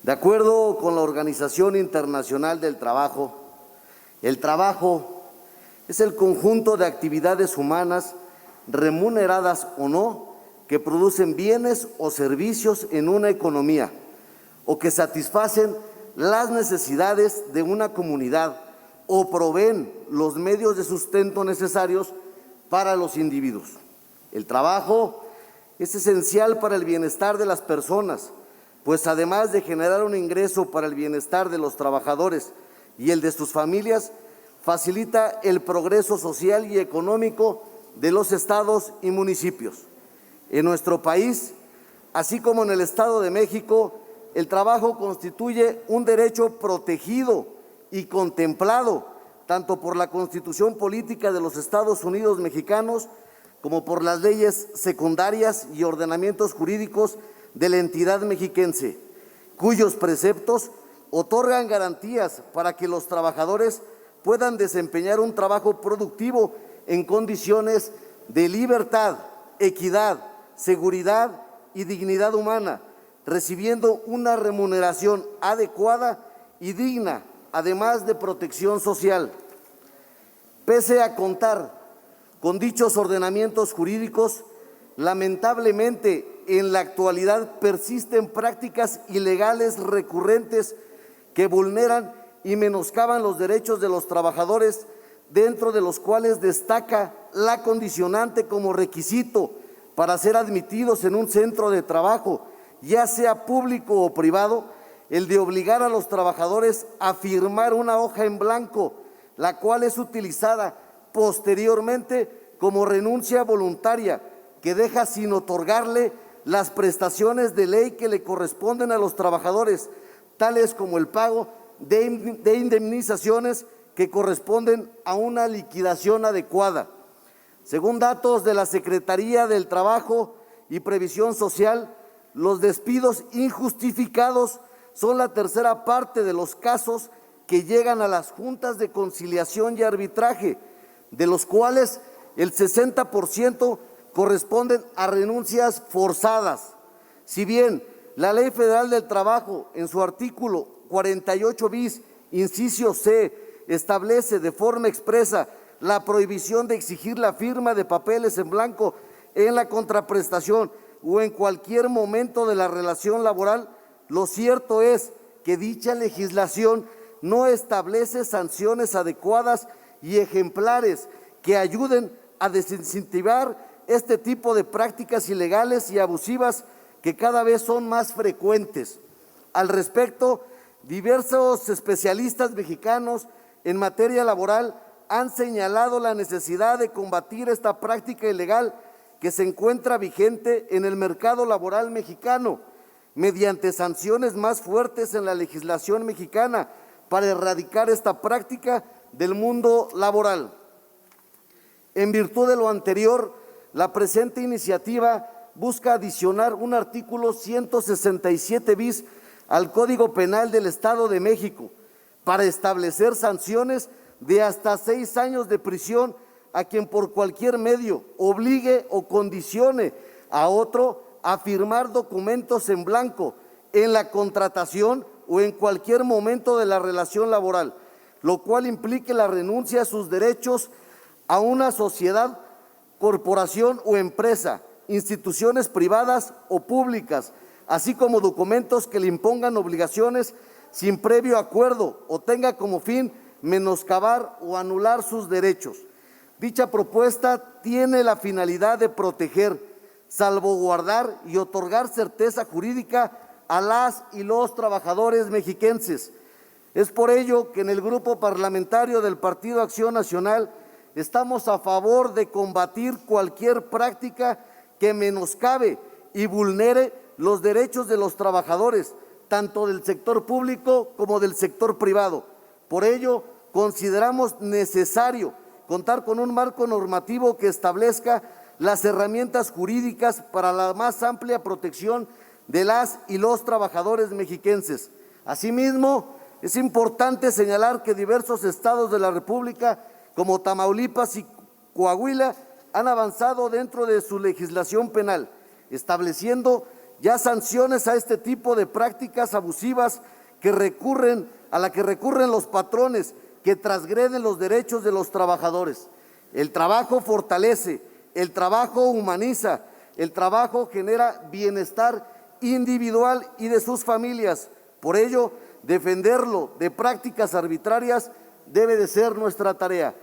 De acuerdo con la Organización Internacional del Trabajo, el trabajo es el conjunto de actividades humanas, remuneradas o no, que producen bienes o servicios en una economía o que satisfacen las necesidades de una comunidad o proveen los medios de sustento necesarios para los individuos. El trabajo es esencial para el bienestar de las personas, pues además de generar un ingreso para el bienestar de los trabajadores y el de sus familias, facilita el progreso social y económico de los estados y municipios. En nuestro país, así como en el Estado de México, el trabajo constituye un derecho protegido y contemplado tanto por la Constitución Política de los Estados Unidos Mexicanos como por las leyes secundarias y ordenamientos jurídicos de la entidad mexiquense, cuyos preceptos otorgan garantías para que los trabajadores puedan desempeñar un trabajo productivo en condiciones de libertad, equidad, seguridad y dignidad humana, recibiendo una remuneración adecuada y digna, además de protección social. Pese a contar con dichos ordenamientos jurídicos, lamentablemente en la actualidad persisten prácticas ilegales recurrentes que vulneran y menoscaban los derechos de los trabajadores, dentro de los cuales destaca la condicionante como requisito para ser admitidos en un centro de trabajo, ya sea público o privado, el de obligar a los trabajadores a firmar una hoja en blanco, la cual es utilizada posteriormente como renuncia voluntaria, que deja sin otorgarle las prestaciones de ley que le corresponden a los trabajadores, tales como el pago de indemnizaciones que corresponden a una liquidación adecuada. Según datos de la Secretaría del Trabajo y Previsión Social, los despidos injustificados son la tercera parte de los casos que llegan a las juntas de conciliación y arbitraje, de los cuales el 60% corresponden a renuncias forzadas. Si bien la Ley Federal del Trabajo, en su artículo 48 bis, inciso C, establece de forma expresa la prohibición de exigir la firma de papeles en blanco en la contraprestación o en cualquier momento de la relación laboral, lo cierto es que dicha legislación no establece sanciones adecuadas y ejemplares que ayuden a desincentivar este tipo de prácticas ilegales y abusivas que cada vez son más frecuentes. Al respecto, diversos especialistas mexicanos en materia laboral han señalado la necesidad de combatir esta práctica ilegal que se encuentra vigente en el mercado laboral mexicano, mediante sanciones más fuertes en la legislación mexicana para erradicar esta práctica del mundo laboral. En virtud de lo anterior, la presente iniciativa busca adicionar un artículo 167 bis al Código Penal del Estado de México para establecer sanciones de hasta 6 años de prisión a quien por cualquier medio obligue o condicione a otro a firmar documentos en blanco en la contratación o en cualquier momento de la relación laboral, lo cual implique la renuncia a sus derechos a una sociedad, corporación o empresa, instituciones privadas o públicas, así como documentos que le impongan obligaciones sin previo acuerdo o tenga como fin menoscabar o anular sus derechos. Dicha propuesta tiene la finalidad de proteger, salvaguardar y otorgar certeza jurídica a las y los trabajadores mexiquenses. Es por ello que en el Grupo Parlamentario del Partido Acción Nacional estamos a favor de combatir cualquier práctica que menoscabe y vulnere los derechos de los trabajadores, tanto del sector público como del sector privado. Por ello, consideramos necesario contar con un marco normativo que establezca las herramientas jurídicas para la más amplia protección de las y los trabajadores mexiquenses. Asimismo, es importante señalar que diversos estados de la República, como Tamaulipas y Coahuila, han avanzado dentro de su legislación penal, estableciendo ya sanciones a este tipo de prácticas abusivas a la que recurren los patrones que transgreden los derechos de los trabajadores. El trabajo fortalece, el trabajo humaniza, el trabajo genera bienestar individual y de sus familias. Por ello, defenderlo de prácticas arbitrarias debe de ser nuestra tarea.